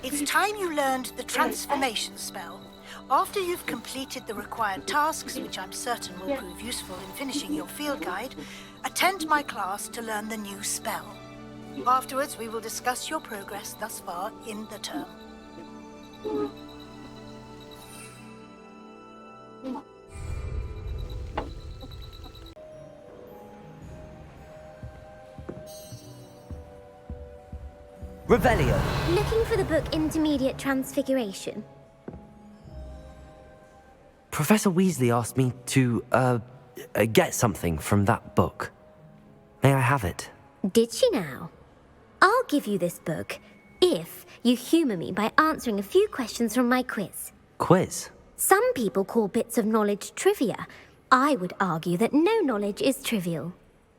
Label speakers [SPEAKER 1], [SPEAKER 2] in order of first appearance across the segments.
[SPEAKER 1] It's time you learned the transformation spell. After you've completed the required tasks, which I'm certain will prove useful in finishing your field guide, attend my class to learn the new spell. Afterwards, we will discuss your progress thus far in the term.
[SPEAKER 2] Revelio.
[SPEAKER 3] Looking for the book Intermediate Transfiguration?
[SPEAKER 2] Professor Weasley asked me to, get something from that book. May I have it?
[SPEAKER 3] Did she now? I'll give you this book if you humour me by answering a few questions from my quiz.
[SPEAKER 2] Quiz?
[SPEAKER 3] Some people call bits of knowledge trivia. I would argue that no knowledge is trivial.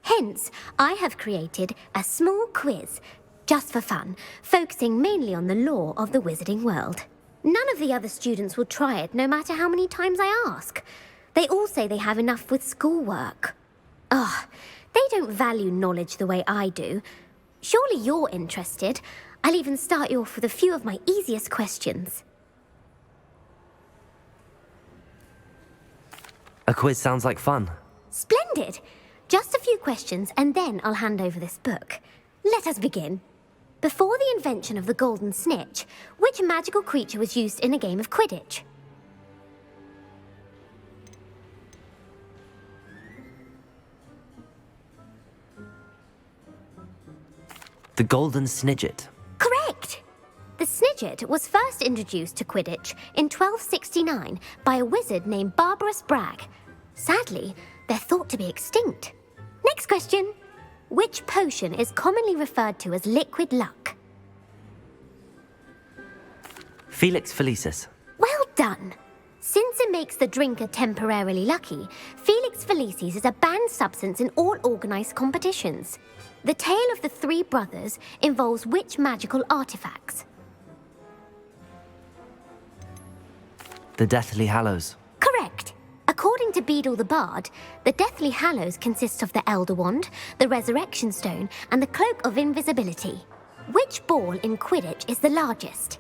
[SPEAKER 3] Hence, I have created a small quiz, just for fun, focusing mainly on the lore of the wizarding world. None of the other students will try it, no matter how many times I ask. They all say they have enough with schoolwork. Ugh, they don't value knowledge the way I do. Surely you're interested. I'll even start you off with a few of my easiest questions.
[SPEAKER 2] A quiz sounds like fun.
[SPEAKER 3] Splendid! Just a few questions, and then I'll hand over this book. Let us begin. Before the invention of the golden snitch, which magical creature was used in a game of Quidditch?
[SPEAKER 2] The golden snidget.
[SPEAKER 3] Correct! The snidget was first introduced to Quidditch in 1269 by a wizard named Barbarous Bragg. Sadly, they're thought to be extinct. Next question. Which potion is commonly referred to as liquid luck?
[SPEAKER 2] Felix Felicis.
[SPEAKER 3] Well done! Since it makes the drinker temporarily lucky, Felix Felicis is a banned substance in all organised competitions. The tale of the three brothers involves which magical artifacts?
[SPEAKER 2] The Deathly Hallows.
[SPEAKER 3] Correct! According to Beedle the Bard, the Deathly Hallows consists of the Elder Wand, the Resurrection Stone, and the Cloak of Invisibility. Which ball in Quidditch is the largest?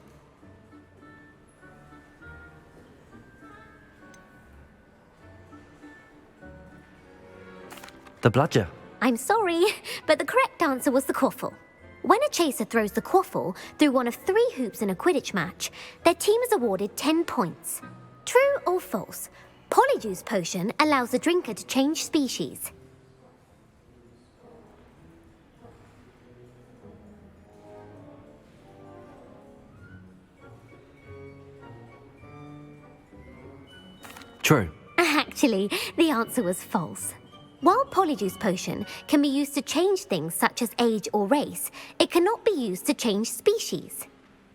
[SPEAKER 2] The bludger.
[SPEAKER 3] I'm sorry, but the correct answer was the quaffle. When a chaser throws the quaffle through one of 3 hoops in a Quidditch match, their team is awarded 10 points. True or false? Polyjuice potion allows the drinker to change species.
[SPEAKER 2] True.
[SPEAKER 3] Actually, the answer was false. While Polyjuice potion can be used to change things such as age or race, it cannot be used to change species.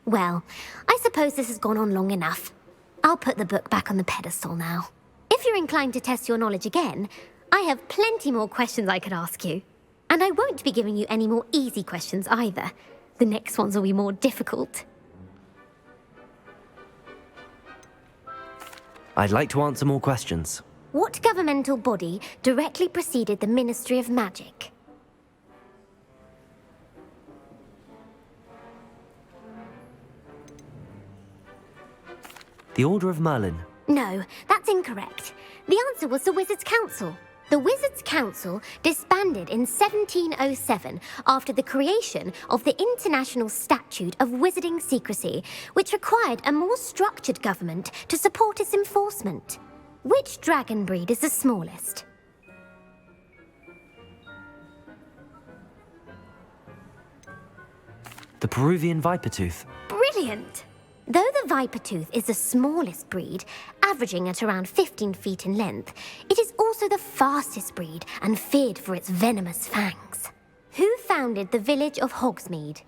[SPEAKER 3] Well, I suppose this has gone on long enough. I'll put the book back on the pedestal now. If you're inclined to test your knowledge again, I have plenty more questions I could ask you. And I won't be giving you any more easy questions either. The next ones will be more difficult.
[SPEAKER 2] I'd like to answer more questions.
[SPEAKER 3] What governmental body directly preceded the Ministry of Magic?
[SPEAKER 2] The Order of Merlin.
[SPEAKER 3] No, that's incorrect. The answer was the Wizards' Council. The Wizards' Council disbanded in 1707 after the creation of the International Statute of Wizarding Secrecy, which required a more structured government to support its enforcement. Which dragon breed is the smallest?
[SPEAKER 2] The Peruvian Vipertooth.
[SPEAKER 3] Brilliant! Though the Vipertooth is the smallest breed, averaging at around 15 feet in length, it is also the fastest breed and feared for its venomous fangs. Who founded the village of Hogsmeade?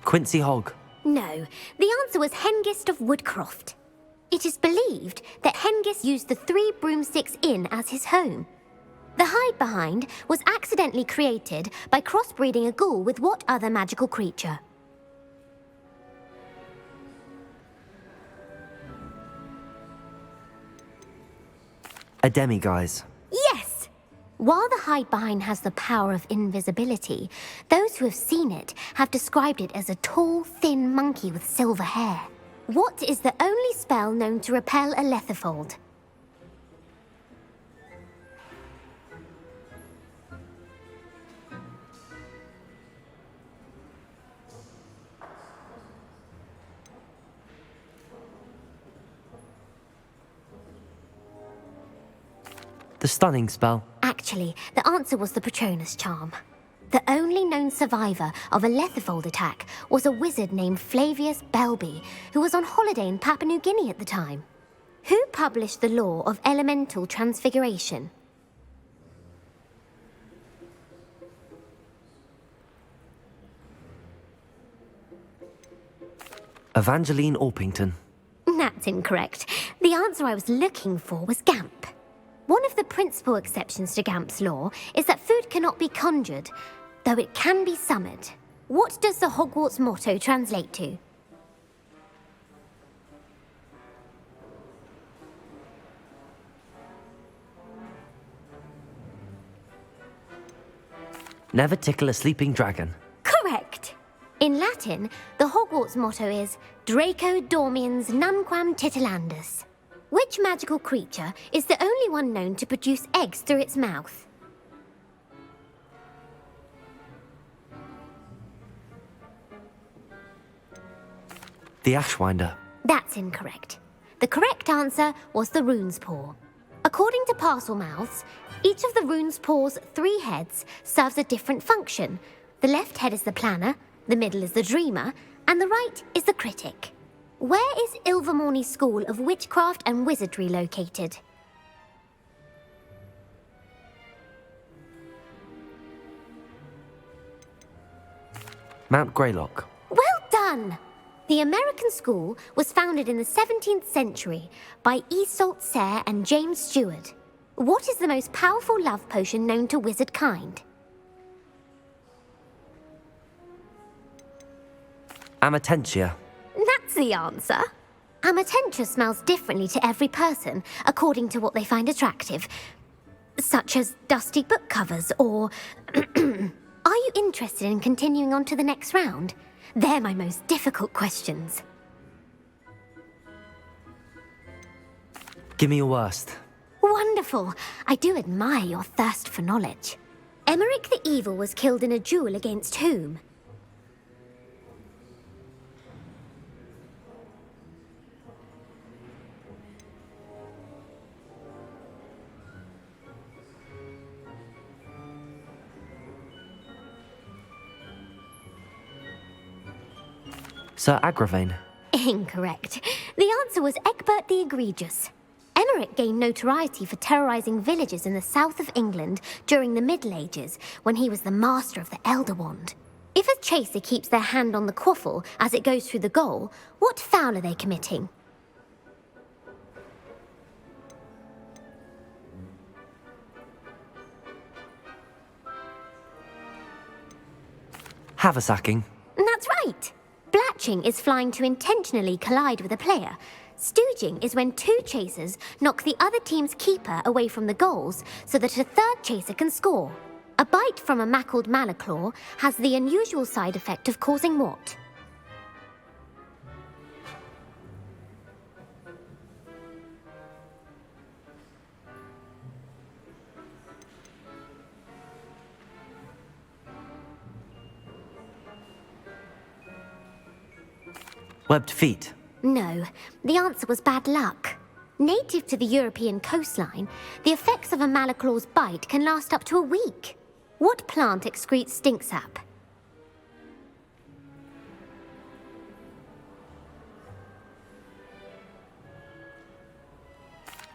[SPEAKER 2] Quincy Hogg.
[SPEAKER 3] No, the answer was Hengist of Woodcroft. It is believed that Hengist used the 3 broomsticks inn as his home. The hide-behind was accidentally created by crossbreeding a ghoul with what other magical creature?
[SPEAKER 2] A demiguise.
[SPEAKER 3] Yes! While the hide-behind has the power of invisibility, those who have seen it have described it as a tall, thin monkey with silver hair. What is the only spell known to repel a lethifold?
[SPEAKER 2] The stunning spell.
[SPEAKER 3] Actually, the answer was the Patronus charm. The only known survivor of a lethifold attack was a wizard named Flavius Belby, who was on holiday in Papua New Guinea at the time. Who published the law of elemental transfiguration?
[SPEAKER 2] Evangeline Orpington.
[SPEAKER 3] That's incorrect. The answer I was looking for was Gamp. One of the principal exceptions to Gamp's law is that food cannot be conjured, though it can be summoned. What does the Hogwarts motto translate to?
[SPEAKER 2] Never tickle a sleeping dragon.
[SPEAKER 3] Correct! In Latin, the Hogwarts motto is Draco Dormiens Nunquam Titilandus. Which magical creature is the only one known to produce eggs through its mouth?
[SPEAKER 2] The Ashwinder.
[SPEAKER 3] That's incorrect. The correct answer was the rune's paw. According to parcel mouths, each of the rune's paw's 3 heads serves a different function. The left head is the planner, the middle is the dreamer, and the right is the critic. Where is Ilvermorny's School of Witchcraft and Wizardry located?
[SPEAKER 2] Mount Greylock.
[SPEAKER 3] Well done! The American school was founded in the 17th century by Iseult Sayre and James Stewart. What is the most powerful love potion known to wizard kind?
[SPEAKER 2] Amatentia.
[SPEAKER 3] That's the answer. Amatentia smells differently to every person, according to what they find attractive, such as dusty book covers or... Are you interested in continuing on to the next round? They're my most difficult questions.
[SPEAKER 2] Give me your worst.
[SPEAKER 3] Wonderful. I do admire your thirst for knowledge. Emmerich the Evil was killed in a duel against whom?
[SPEAKER 2] Sir Agravain.
[SPEAKER 3] Incorrect. The answer was Egbert the Egregious. Emmerich gained notoriety for terrorizing villages in the south of England during the Middle Ages, when he was the master of the Elder Wand. If a chaser keeps their hand on the quaffle as it goes through the goal, what foul are they committing?
[SPEAKER 2] Haversacking.
[SPEAKER 3] That's right. Blatching is flying to intentionally collide with a player. Stooging is when 2 chasers knock the other team's keeper away from the goals so that a 3rd chaser can score. A bite from a mackled malaclaw has the unusual side effect of causing what?
[SPEAKER 2] Webbed feet.
[SPEAKER 3] No, the answer was bad luck. Native to the European coastline, the effects of a malaclaw's bite can last up to a week. What plant excretes stink sap?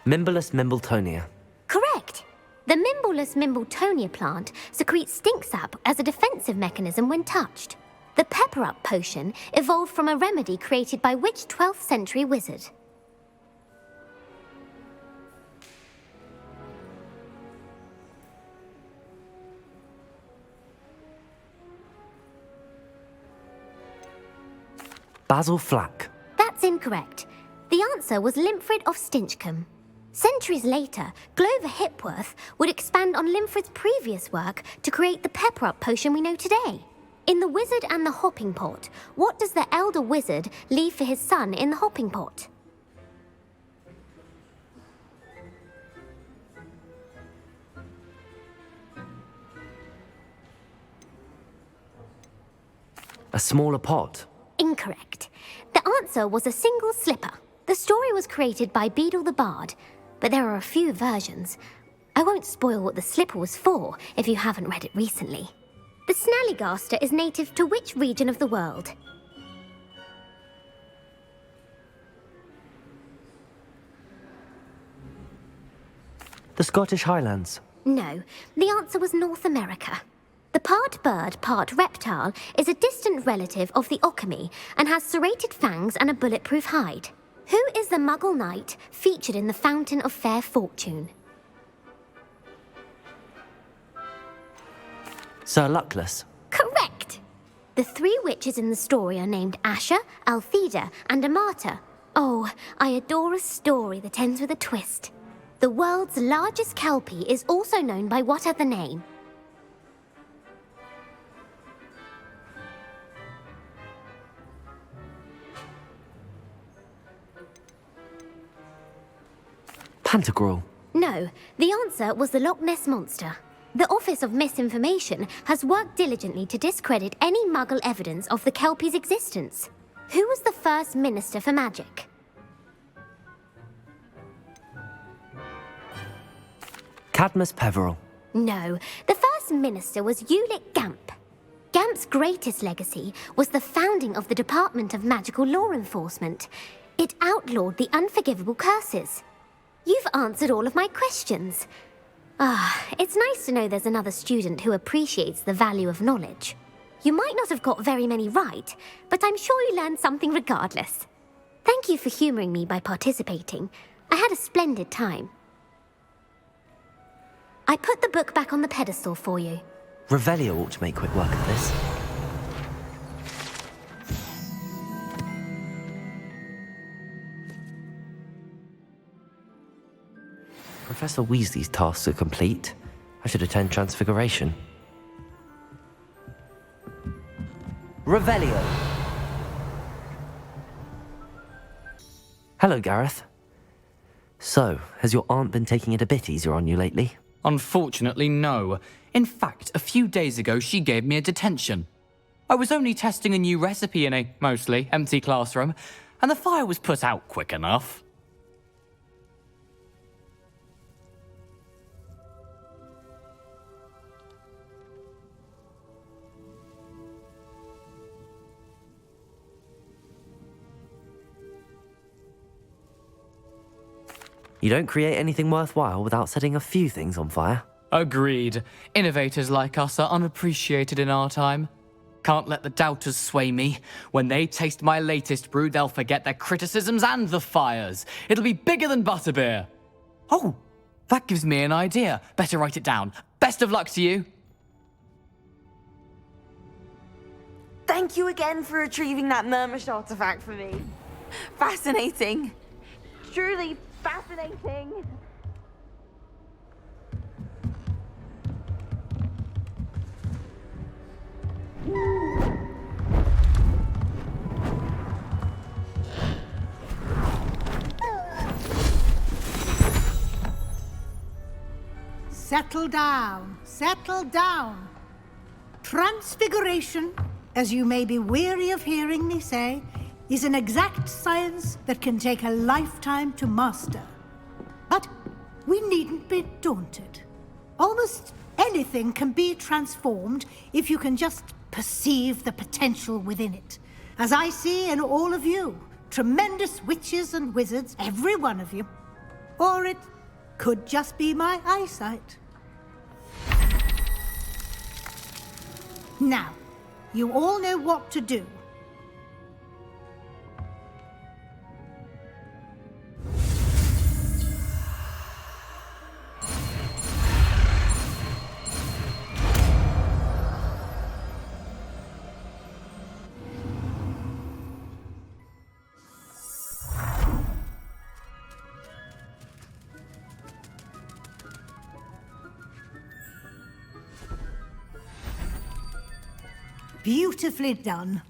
[SPEAKER 2] Mimbolus Mimbletonia.
[SPEAKER 3] Correct. The Mimbolus Mimbletonia plant secretes stink sap as a defensive mechanism when touched. The pepper-up potion evolved from a remedy created by which 12th century wizard?
[SPEAKER 2] Basil Flack.
[SPEAKER 3] That's incorrect. The answer was Limfrid of Stinchcombe. Centuries later, Glover Hipworth would expand on Limfrid's previous work to create the pepper-up potion we know today. In The Wizard and the Hopping Pot, what does the elder wizard leave for his son in the hopping pot?
[SPEAKER 2] A smaller pot.
[SPEAKER 3] Incorrect. The answer was a single slipper. The story was created by Beadle the Bard, but there are a few versions. I won't spoil what the slipper was for if you haven't read it recently. The Snallygaster is native to which region of the world?
[SPEAKER 2] The Scottish Highlands.
[SPEAKER 3] No, the answer was North America. The part bird, part reptile is a distant relative of the Occamy and has serrated fangs and a bulletproof hide. Who is the Muggle knight featured in the Fountain of Fair Fortune?
[SPEAKER 2] Sir Luckless.
[SPEAKER 3] Correct! The three witches in the story are named Asher, Altheda, and Amata. Oh, I adore a story that ends with a twist. The world's largest kelpie is also known by what other name?
[SPEAKER 2] Pantagruel.
[SPEAKER 3] No, the answer was the Loch Ness Monster. The Office of Misinformation has worked diligently to discredit any Muggle evidence of the Kelpie's existence. Who was the first Minister for Magic?
[SPEAKER 2] Cadmus Peveril.
[SPEAKER 3] No, the first Minister was Ulick Gamp. Gamp's greatest legacy was the founding of the Department of Magical Law Enforcement. It outlawed the unforgivable curses. You've answered all of my questions. It's nice to know there's another student who appreciates the value of knowledge. You might not have got very many right, but I'm sure you learned something regardless. Thank you for humouring me by participating. I had a splendid time. I put the book back on the pedestal for you.
[SPEAKER 2] Revelio ought to make quick work of this. Professor Weasley's tasks are complete. I should attend Transfiguration. Revelio! Hello, Gareth. So, has your aunt been taking it a bit easier on you lately?
[SPEAKER 4] Unfortunately, no. In fact, a few days ago, she gave me a detention. I was only testing a new recipe in a mostly empty classroom, and the fire was put out quick enough.
[SPEAKER 2] You don't create anything worthwhile without setting a few things on fire.
[SPEAKER 4] Agreed. Innovators like us are unappreciated in our time. Can't let the doubters sway me. When they taste my latest brew, they'll forget their criticisms and the fires. It'll be bigger than butterbeer. Oh, that gives me an idea. Better write it down. Best of luck to you.
[SPEAKER 5] Thank you again for retrieving that Murmish artifact for me. Fascinating. Truly fascinating.
[SPEAKER 1] Settle down, settle down. Transfiguration, as you may be weary of hearing me say, is an exact science that can take a lifetime to master. But we needn't be daunted. Almost anything can be transformed if you can just perceive the potential within it. As I see in all of you, tremendous witches and wizards, every one of you. Or it could just be my eyesight. Now, you all know what to do. Beautifully done.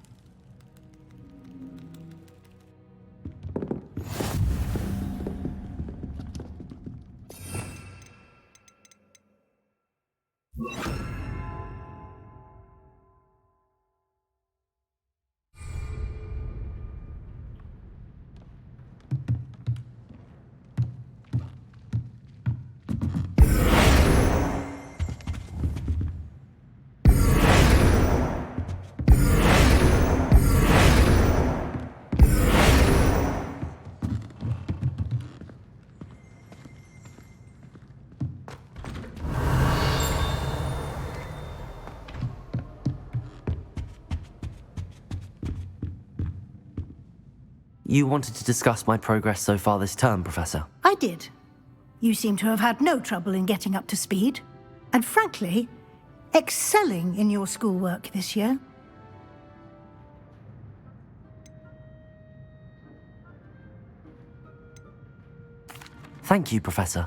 [SPEAKER 2] You wanted to discuss my progress so far this term, Professor?
[SPEAKER 1] I did. You seem to have had no trouble in getting up to speed, and frankly, excelling in your schoolwork this year.
[SPEAKER 2] Thank you, Professor.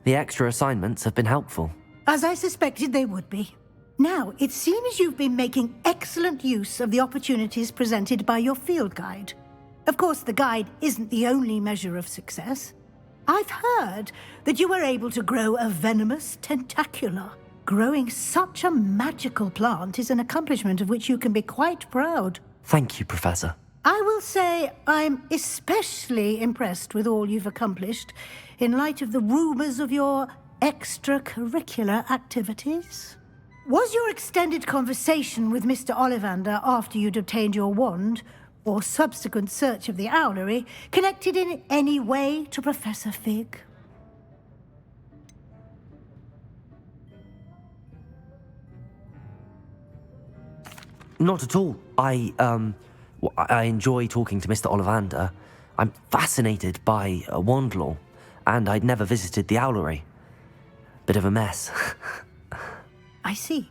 [SPEAKER 2] The extra assignments have been helpful.
[SPEAKER 1] As I suspected they would be. Now, it seems you've been making excellent use of the opportunities presented by your field guide. Of course, the guide isn't the only measure of success. I've heard that you were able to grow a venomous tentacula. Growing such a magical plant is an accomplishment of which you can be quite proud.
[SPEAKER 2] Thank you, Professor.
[SPEAKER 1] I will say I'm especially impressed with all you've accomplished in light of the rumors of your extracurricular activities. Was your extended conversation with Mr. Ollivander after you'd obtained your wand, or subsequent search of the owlery, connected in any way to Professor Fig?
[SPEAKER 2] Not at all. I enjoy talking to Mr. Ollivander. I'm fascinated by wand law, and I'd never visited the owlery. Bit of a mess.
[SPEAKER 1] I see.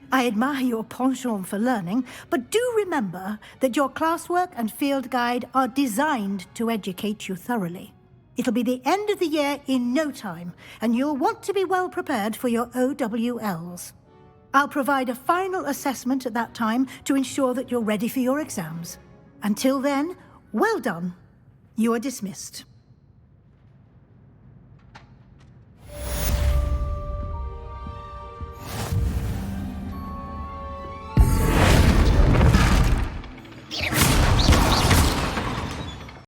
[SPEAKER 1] I admire your penchant for learning, but do remember that your classwork and field guide are designed to educate you thoroughly. It'll be the end of the year in no time, and you'll want to be well prepared for your OWLs. I'll provide a final assessment at that time to ensure that you're ready for your exams. Until then, well done. You are dismissed.